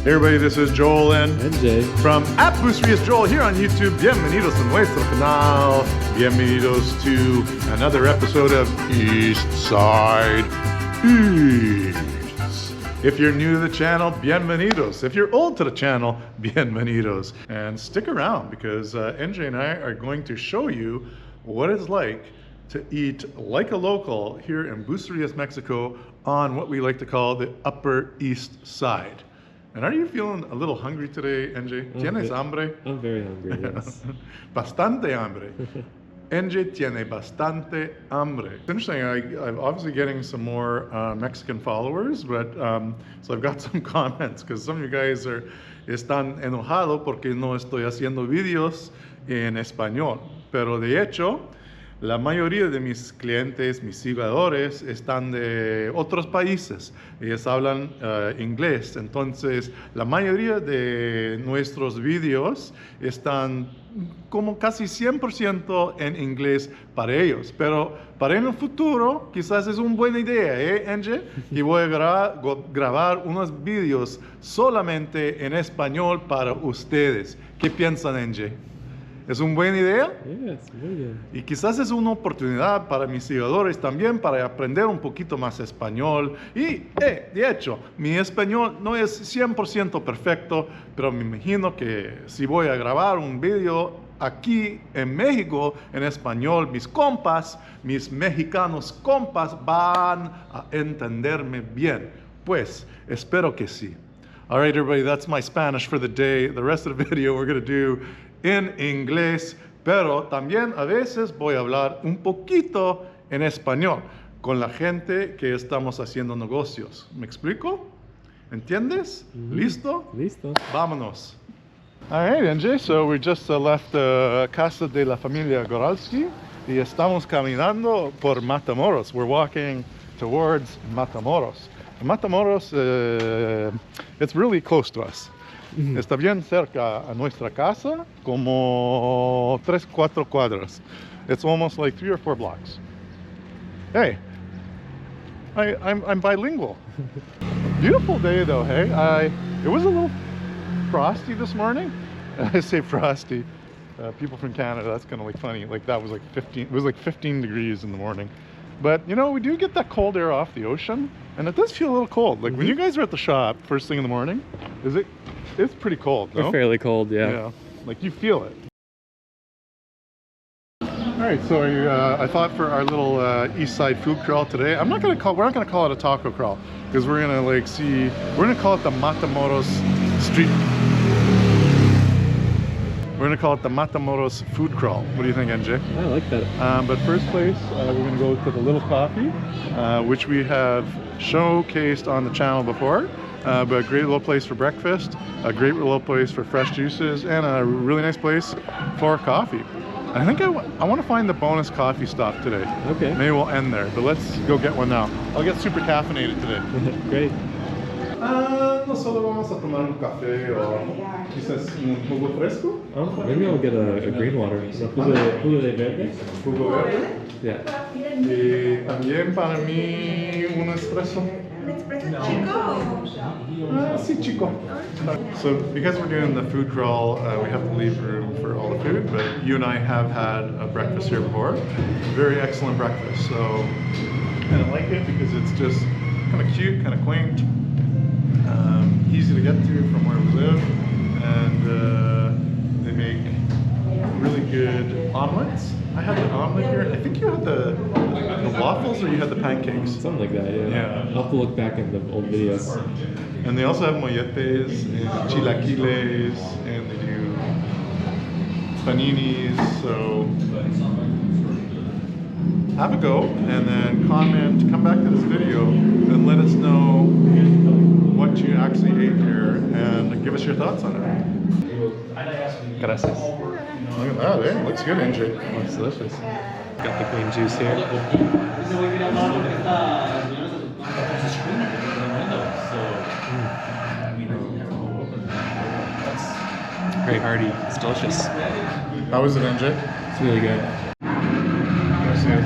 Hey everybody, this is Joel and Jay from @BuceriasJoel here on YouTube. Bienvenidos a nuestro canal. Bienvenidos to another episode of East Side Eats. If you're new to the channel, bienvenidos. If you're old to the channel, bienvenidos. And stick around because NJ and I are going to show you what it's like to eat like a local here in Bucerias, Mexico on what we like to call the Upper East Side. And are you feeling a little hungry today, NJ? ¿Tienes hambre? I'm very hungry, yes. Bastante hambre. NJ tiene bastante hambre. It's interesting, I'm obviously getting some more Mexican followers, but so I've got some comments because some of you guys están enojados porque no estoy haciendo videos en español. Pero de hecho, la mayoría de mis clientes, mis seguidores, están de otros países. Ellos hablan inglés. Entonces, la mayoría de nuestros videos están como casi 100% en inglés para ellos. Pero para en el futuro, quizás es una buena idea, NJ? Y voy a grabar unos videos solamente en español para ustedes. ¿Qué piensan, NJ? ¿Es una buena idea? Yes, muy bien. Y quizás es una oportunidad para mis seguidores también para aprender un poquito más español. Y, de hecho, mi español no es 100% perfecto, pero me imagino que si voy a grabar un video aquí en México en español, mis compas, mis mexicanos compas van a entenderme bien. Pues, espero que sí. All right, everybody, that's my Spanish for the day. The rest of the video we're going to do en inglés, pero también a veces voy a hablar un poquito en español con la gente que estamos haciendo negocios. ¿Me explico? ¿Entiendes? ¿Listo? Listo. Vámonos. All right, NJ, so we just left Casa de la Familia Goralski y estamos caminando por Matamoros. We're walking towards Matamoros. Matamoros, it's really close to us. Está bien cerca a nuestra casa, como 3-4 cuadras. It's almost like 3 or 4 blocks. Hey, I'm bilingual. Beautiful day though, hey? It was a little frosty this morning. I say frosty. People from Canada, that's kind of like funny. Like that was like 15, it was like 15 degrees in the morning. But you know, we do get that cold air off the ocean, and it does feel a little cold. Like when you guys are at the shop first thing in the morning, it's pretty cold, no? We're fairly cold, yeah. Yeah, like you feel it. All right, so I thought for our little East Side food crawl today, we're not gonna call it a taco crawl because we're gonna call it the Matamoros street. We're gonna call it the Matamoros food crawl. What do you think, NJ? I like that. But first place, we're gonna go to the Little Coffee, which we have showcased on the channel before. But a great little place for breakfast, a great little place for fresh juices, and a really nice place for coffee. I think I want to find the bonus coffee stop today. Okay. Maybe we'll end there, but let's go get one now. I'll get super caffeinated today. Great. No solo vamos a tomar un café o quizás un jugo fresco. Maybe I'll get a green water. Jugo de verde? Jugo verde. Yeah. Y también para mí un espresso. Sí, chico. So because we're doing the food crawl, we have to leave room for all the food, but you and I have had a breakfast here before. Very excellent breakfast. So and I like it because it's just kind of cute, kind of quaint, easy to get to from where we live, and they make really good omelets. I had the omelet here. I think you had the waffles or you had the pancakes? Something like that, yeah. I'll have to look back in the old videos. And they also have molletes and chilaquiles, and they do paninis, so have a go, and then come back to this video, and let us know what you actually ate here, and give us your thoughts on it. Gracias. Look at that, eh? Looks good, NJ. Looks delicious. Got the green juice here. Very hearty. It's delicious. How was it, NJ? It's really good. Gracias.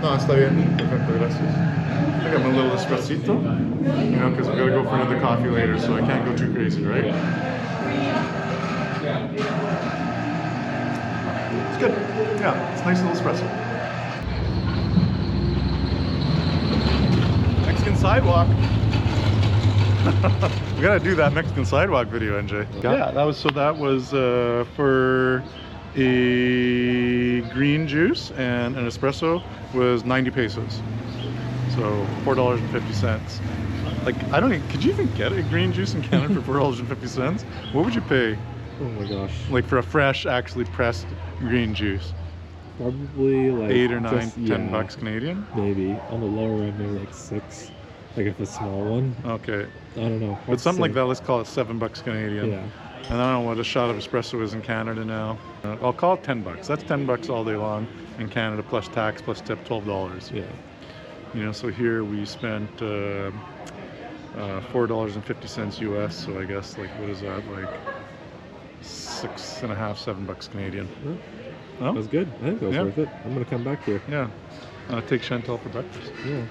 No, está bien. Perfecto, gracias. I got my little espressito. You know, because we gotta go for another coffee later, so I can't go too crazy, right? It's good. Yeah, it's a nice little espresso. Mexican sidewalk. We gotta do that Mexican sidewalk video, NJ. Yeah, that was for a green juice and an espresso was 90 pesos. So $4.50. Like, I don't even, could you even get a green juice in Canada for $4.50? What would you pay? Oh my gosh. Like for a fresh, actually pressed green juice? Probably like 8 or 9, 10 bucks Canadian? Maybe. On the lower end, maybe like 6. Like if it's a small one. Okay. I don't know. But something like that, let's call it 7 bucks Canadian. Yeah. And I don't know what a shot of espresso is in Canada now. I'll call it 10 bucks. That's 10 bucks all day long in Canada, plus tax, plus tip, $12. Yeah. You know, so here we spent $4.50 US. So I guess, like, what is that? Like 6.5, 7 bucks Canadian. Yeah. Oh? That was good. I think that was worth it. I'm going to come back here. Yeah. Take Chantal for breakfast. Yeah.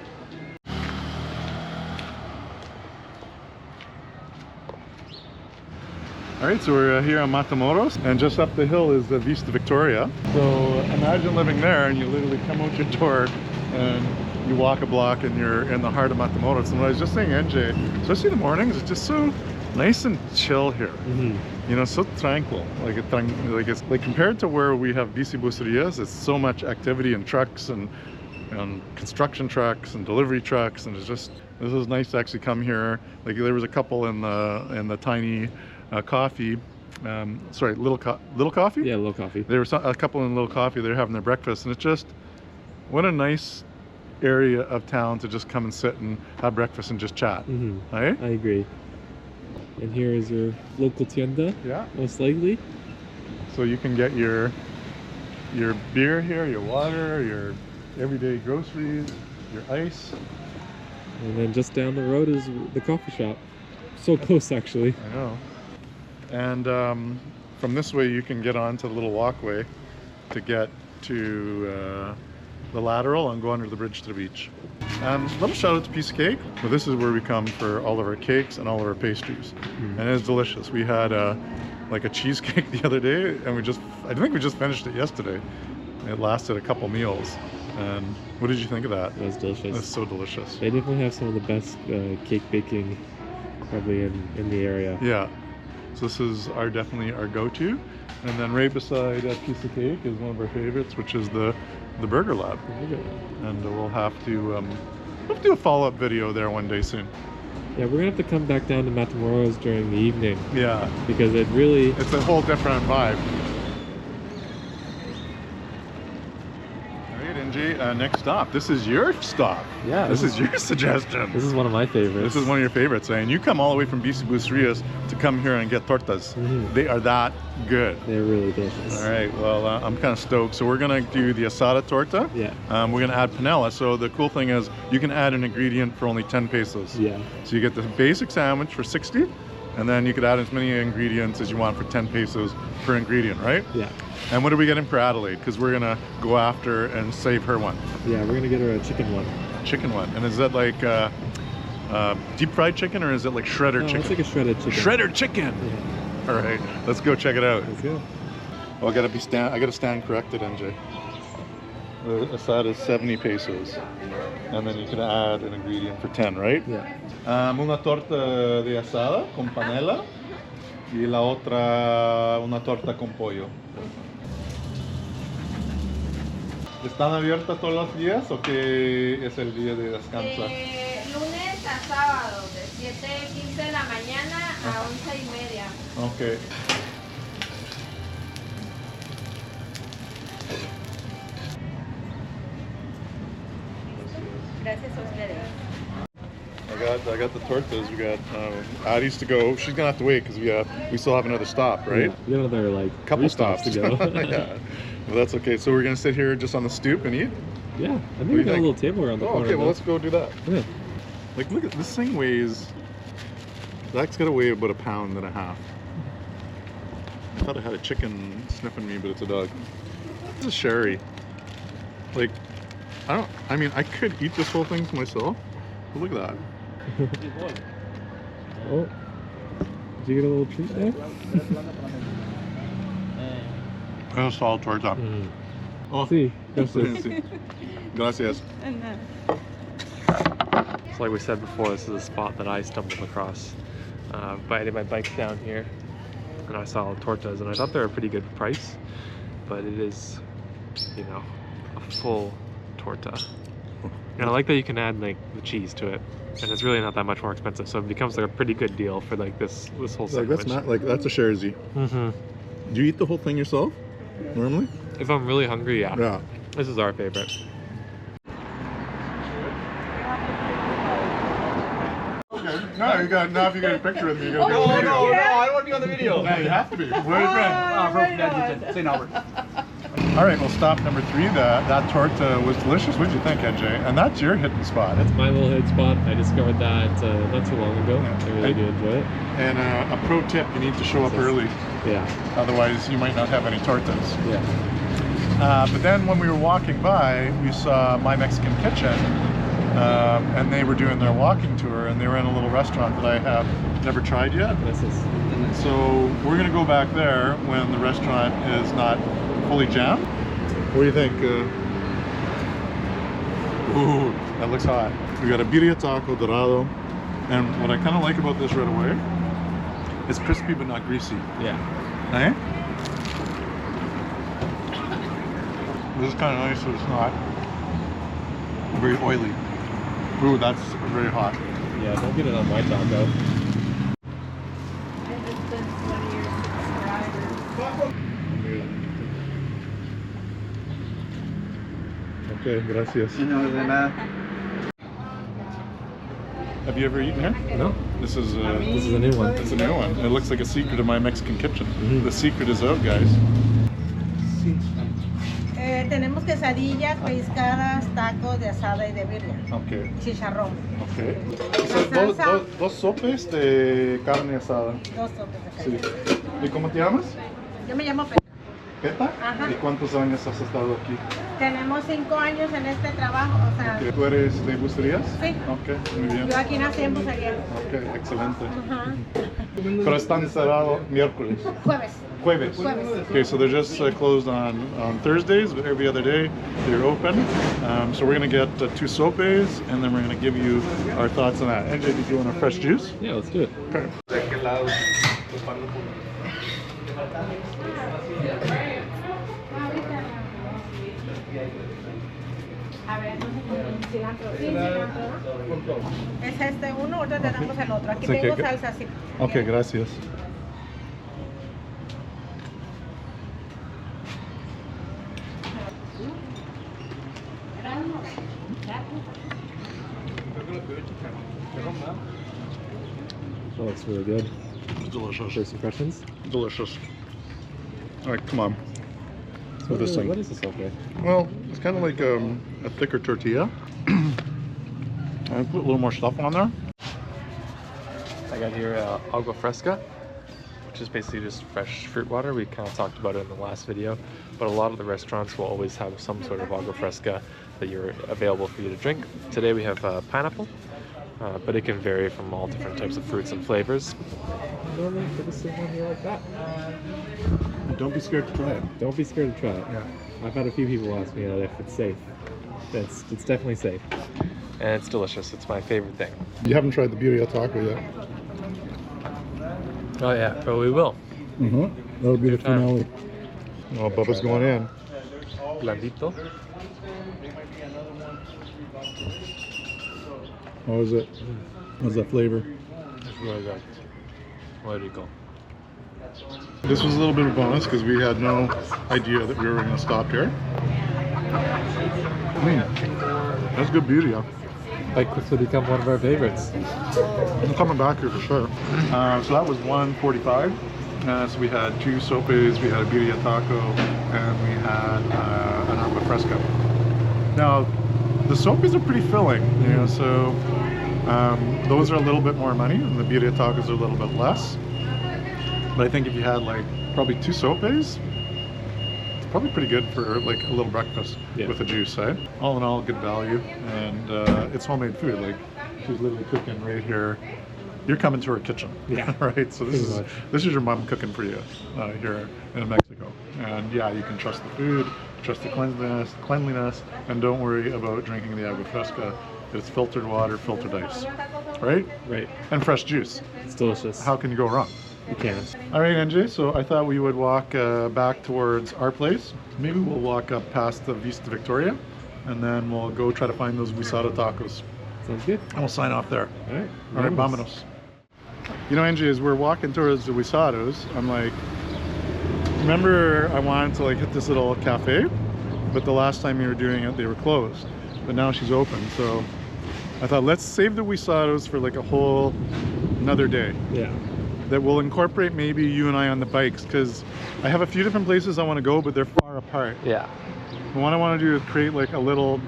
All right, so we're here on Matamoros, and just up the hill is the Vista Victoria. So imagine living there, and you literally come out your door, and you walk a block, and you're in the heart of Matamoros. And what I was just saying, NJ, especially in the mornings, it's just so nice and chill here. Mm-hmm. You know, so tranquil. Like it's like compared to where we have BC Bucerias, it's so much activity and trucks and construction trucks and delivery trucks, and it's just, this is nice to actually come here. Like there was a couple in the tiny coffee, little coffee? Yeah, little coffee. There was a couple in little coffee, they're having their breakfast, and it's just, what a nice area of town to just come and sit and have breakfast and just chat. Mm-hmm. Right? I agree. And here is your local tienda, yeah, most likely. So you can get your beer here, your water, your everyday groceries, your ice. And then just down the road is the coffee shop. So close, actually. I know. And from this way you can get onto the little walkway to get to the lateral and go under the bridge to the beach. Little shout out to Piece of Cake. Well, this is where we come for all of our cakes and all of our pastries. Mm. And it's delicious. We had like a cheesecake the other day, and I think we just finished it yesterday. It lasted a couple meals. And what did you think of that? It was delicious. It's so delicious. They definitely have some of the best cake baking probably in the area. Yeah. So this is definitely our go-to. And then right beside that Piece of Cake is one of our favorites, which is the Burger Lab. And we'll have to do a follow-up video there one day soon. Yeah, we're gonna have to come back down to Matamoros during the evening. Yeah. Because it's a whole different vibe. Next stop. This is your stop. Yeah. This is your suggestion. This is one of my favorites. This is one of your favorites. And you come all the way from BC Bucerias to come here and get tortas. Mm-hmm. They are that good. They're really delicious. All right. Well, I'm kind of stoked. So we're going to do the asada torta. Yeah. We're going to add panela. So the cool thing is you can add an ingredient for only 10 pesos. Yeah. So you get the basic sandwich for 60. And then you could add as many ingredients as you want for 10 pesos per ingredient, right? Yeah. And what are we getting for Adelaide? Because we're gonna go after and save her one. Yeah, we're gonna get her a chicken one. Chicken one. And is that like deep fried chicken, or is it like shredder chicken? It's like a shredded chicken. Shredder chicken. Yeah. All right, let's go check it out. Let's go. Well, I gotta stand corrected, NJ. The asada is 70 pesos, and then you can add an ingredient for 10, right? Yeah. Una torta de asada con panela y la otra una torta con pollo. ¿Están abiertas todos los días o qué es el día de descanso? Lunes a sábado, de 7:15 de la mañana a 11:30. Ok. Gracias a ustedes. I got the tortas. We got Addie's to go. She's gonna have to wait because we still have another stop, right? Yeah, we got another like couple 3 stops to go. Yeah, well, that's okay. So we're gonna sit here just on the stoop and eat. Yeah, I think we got a little table around the corner. Okay, well let's go do that. Yeah. Like, look at this thing weighs. That's gotta weigh about 1.5 pounds. I thought I had a chicken sniffing me, but it's a dog. This is sherry. Like, I mean, I could eat this whole thing to myself. But look at that. Oh, did you get a little treat there? And a salt torta. Oh, Sí, gracias. Gracias. So like we said before, this is a spot that I stumbled across by hitting my bike down here, and I saw tortas, and I thought they were a pretty good price, but it is, you know, a full torta. And I like that you can add like the cheese to it, and it's really not that much more expensive, so it becomes like a pretty good deal for like this whole sandwich. Like that's not like that's a sharzy. Do you eat the whole thing yourself normally? If I'm really hungry, yeah. Yeah. This is our favorite. Okay. No, you got now. If you get a picture with me, you got No, I don't want to be on the video. Yeah, you have to be. Where's your Say an hour. All right, well, stop number 3. That torta was delicious. What did you think, NJ? And that's your hidden spot. That's my little hit spot. I discovered that not too long ago. Yeah. I really do enjoy it. And a pro tip: you need to show up early. Yeah. Otherwise, you might not have any tortas. Yeah. But then when we were walking by, we saw My Mexican Kitchen, and they were doing their walking tour, and they were in a little restaurant that I have never tried yet. This is. So we're gonna go back there when the restaurant is not fully jammed. What do you think? Ooh, that looks hot. We got a birria taco dorado, and what I kind of like about this right away, it's crispy but not greasy. Yeah. Eh? This is kind of nice, so it's not very oily. Ooh, that's very hot. Yeah, don't get it on my taco. Okay, gracias. No, de nada. Have you ever eaten here? No? This is This is a new one. it's a new one. It looks like a secret of My Mexican Kitchen. Mhm. The secret is out, guys. Tenemos quesadillas, pescadas, tacos de asada y de birria. Okay. Chicharrón. Okay. La salsa. Dos sopes de carne asada. 2 sopes Sí. de carne. ¿Y cómo te llamas? Yo me llamo Petra. ¿Peta? Ajá. ¿Y cuántos años has estado aquí? Tenemos 5 años en este trabajo, o sea, Okay. ¿Tú eres de Bucerías? Sí. Ok, muy bien. yo aquí nací en Bucerías. Ok, excelente. Ajá. Pero están cerrados miércoles. Jueves. Jueves. Jueves. Okay, so they're just closed on Thursdays, but every other day they're open. So we're gonna get 2 sopes, and then we're gonna give you our thoughts on that. NJ, did you want a fresh juice? Yeah, let's do it. Okay. A ver, cilantro. Sí, cilantro. Es este uno, ahorita te damos el otro. Aquí Sí, tengo que- salsa, sí. Okay, gracias. That looks really good. Delicious. First impressions? Delicious. All right, come on. So this thing. what is this okay? Well, it's kind of like a thicker tortilla. I put a little more stuff on there. I got here agua fresca, which is basically just fresh fruit water. We kind of talked about it in the last video, but a lot of the restaurants will always have some sort of agua fresca that you're available for you to drink. Today we have pineapple, but it can vary from all different types of fruits and flavors. Normally for this one here like that. Don't be scared to try it. Don't be scared to try it. Yeah. I've had a few people ask me if it's safe. It's definitely safe. And it's delicious. It's my favorite thing. You haven't tried the birria taco yet. Oh yeah, but we will. Mm-hmm. That'll be the Good time. finale. Oh, Bubba's going in. Blandito. How is it? How's that flavor? It's really good. Really rico. This was a little bit of a bonus because we had no idea that we were going to stop here. That's good birria. Like this would become one of our favorites. I'm coming back here for sure. So that was $1.45. So we had 2 sopes, we had a birria taco, and we had an agua fresca. Now, the sopes are pretty filling, you know, so those are a little bit more money, and the birria tacos are a little bit less. But I think if you had like probably 2 sopes, it's probably pretty good for like a little breakfast with the juice, eh? All in all, good value, and it's homemade food. Like she's literally cooking right here. You're coming to her kitchen, Yeah. right? So this Pretty is your mom cooking for you here in Mexico. And yeah, you can trust the food, trust the cleanliness, and don't worry about drinking the agua fresca. It's filtered water, filtered ice, right? Right. And fresh juice. It's delicious. How can you go wrong? You can't. All right, NJ, so I thought we would walk back towards our place. Maybe we'll walk up past the Vista Victoria, and then we'll go try to find those guisado tacos. Sounds good. And we'll sign off there. All right. All right, vámonos. You know, NJ, as we're walking towards the guisados, I'm like, remember I wanted to like hit this little cafe, but the last time we were doing it, they were closed. But now she's open, so I thought let's save the guisados for like a whole another day. Yeah. That will incorporate maybe you and I on the bikes, because I have a few different places I want to go, but they're far apart. Yeah. And what I want to do is create like a little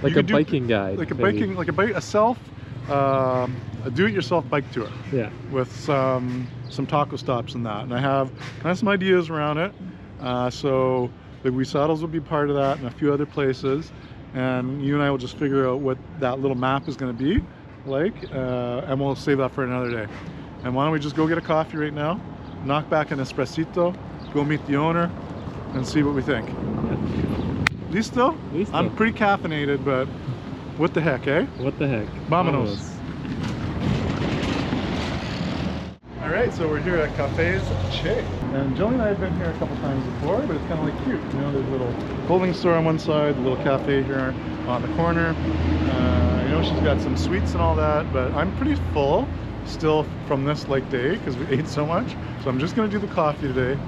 Like a biking guide. like a maybe. biking, a self a do-it-yourself bike tour. Yeah. With some taco stops and that, and I have kind of some ideas around it. So the guisados will be part of that, and a few other places, and you and I will just figure out what that little map is going to be like, and we'll save that for another day. And why don't we just go get a coffee right now, knock back an espressito, go meet the owner, and see what we think. Listo? Listo. I'm pretty caffeinated, but what the heck, eh? What the heck? Vámonos. All right, so we're here at Cafe's Che. And Joey and I have been here a couple times before, but it's kind of like cute. You know, there's a little clothing store on one side, a little cafe here on the corner. I know she's got some sweets and all that, but I'm pretty full still from this like day because we ate so much. So I'm just gonna do the coffee today,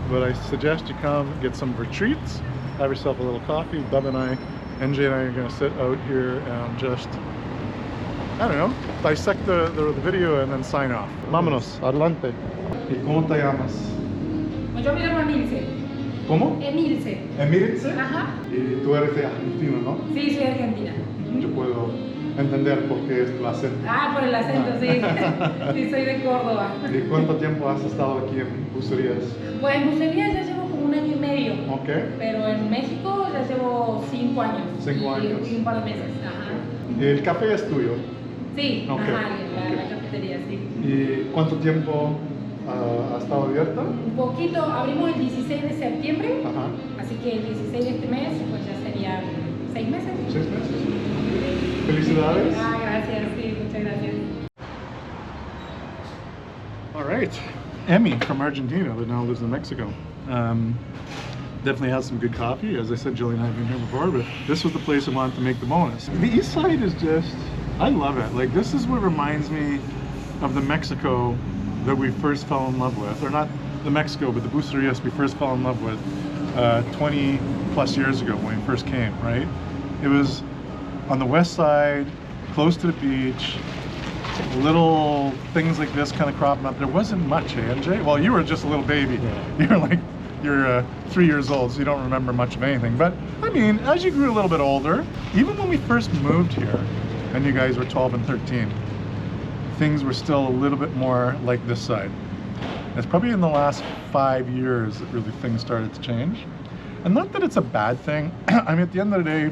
but I suggest you come get some of her treats, have yourself a little coffee. Bub and I, NJ and I are gonna sit out here and just, I don't know, dissect the video and then sign off. Vámonos, adelante. ¿Y cómo te llamas? Yo me llamo Emilce. ¿Cómo? Emilce. Emilce. Ajá. Y tú eres de Argentina, ¿no? Sí, soy argentina. Yo puedo entender por qué es tu acento. Ah, por el acento, sí. Sí, soy de Córdoba. ¿Y cuánto tiempo has estado aquí en Bucerías? Pues en Bucerías ya llevo como 1 año y medio. Ok. Pero en México ya llevo 5 años. 5 años. Y un par de meses. Ajá. ¿Y el café es tuyo? Sí, Ok, ajá, ok. la cafetería, sí. ¿Y cuánto tiempo ha estado abierta? Un poquito, abrimos el 16 de septiembre, Ajá. así que el 16 de este mes, pues ya serían 6 meses. 6 meses. Felicidades. Ah, gracias, sí, muchas gracias. All right. Emmy from Argentina, but now lives in Mexico. Definitely has some good coffee. As I said, Julie and I have been here before, but this was the place I wanted to make the bonus. The east side is just, I love it. Like, this is what reminds me of the Mexico that we first fell in love with. Or not the Mexico, but the Bucerias we first fell in love with 20 plus years ago when we first came, right? It was on the west side, close to the beach, little things like this kind of cropping up. There wasn't much, NJ? Well, you were just a little baby. Yeah. You're 3 years old, so you don't remember much of anything. But I mean, as you grew a little bit older, even when we first moved here, and you guys were 12 and 13, things were still a little bit more like this side. It's probably in the last 5 years that really things started to change. And not that it's a bad thing. I mean, at the end of the day,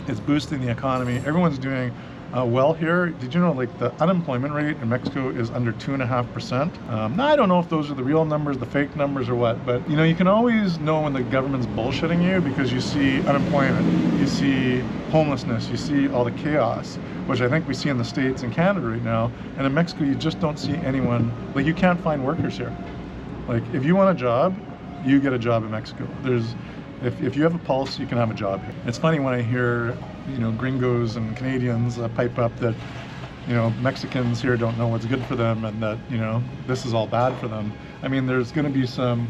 it's boosting the economy. Everyone's doing well here. Did you know like the unemployment rate in Mexico is under 2.5%? Now I don't know if those are the real numbers, the fake numbers or what, but you know, you can always know when the government's bullshitting you because you see unemployment, you see homelessness, you see all the chaos, which I think we see in the States and Canada right now. And in Mexico, you just don't see anyone, like you can't find workers here. Like if you want a job, you get a job in Mexico. If you have a pulse, you can have a job here. It's funny when I hear, you know, gringos and Canadians pipe up that, you know, Mexicans here don't know what's good for them and that, you know, this is all bad for them. I mean, there's going to be some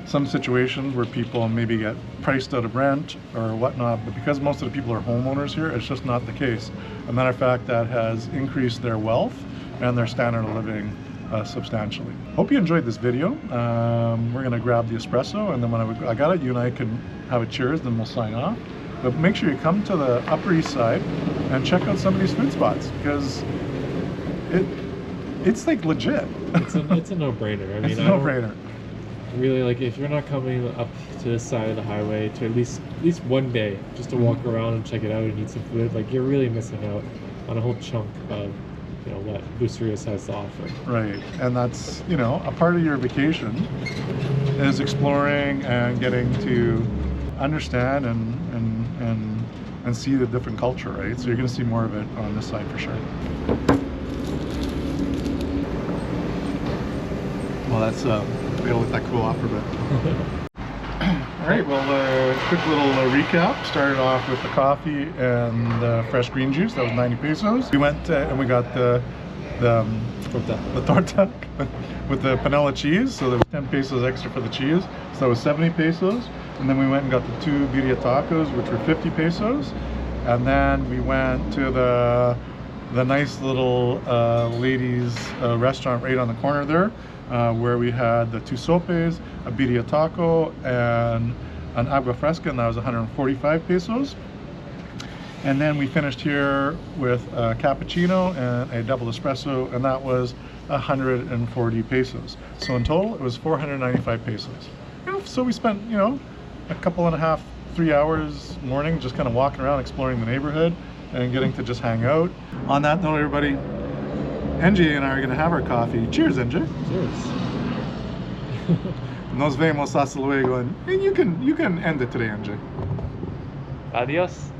situations where people maybe get priced out of rent or whatnot, but because most of the people are homeowners here, it's just not the case. As a matter of fact, that has increased their wealth and their standard of living substantially. Hope you enjoyed this video. We're gonna grab the espresso, and then when I got it, you and I can have a cheers, then we'll sign off. But make sure you come to the Upper East Side and check out some of these food spots because it's like legit. It's a no-brainer. I mean, it's a no-brainer. really, like, if you're not coming up to this side of the highway to at least one day just to walk around and check it out and eat some food, like, you're really missing out on a whole chunk of, you know, what Bucerias has to offer. Right, and that's, you know, a part of your vacation is exploring and getting to understand and see the different culture, right? So you're going to see more of it on this side for sure. Well, that's we gotta let that cool off for a bit. All right, well, quick little recap. Started off with the coffee and fresh green juice. That was 90 pesos. We went and we got the torta with the panela cheese. So there was 10 pesos extra for the cheese. So that was 70 pesos. And then we went and got the 2 birria tacos, which were 50 pesos. And then we went to the nice little ladies restaurant right on the corner there, where we had the 2 sopes, a birria taco, and an agua fresca, and that was 145 pesos. And then we finished here with a cappuccino and a double espresso, and that was 140 pesos. So in total, it was 495 pesos. So we spent, you know, a couple and a half, 3 hours morning just kind of walking around, exploring the neighborhood, and getting to just hang out. On that note, everybody, NJ and I are going to have our coffee. Cheers, NJ. Cheers. Nos vemos hasta luego. And you can end it today, NJ. Adios.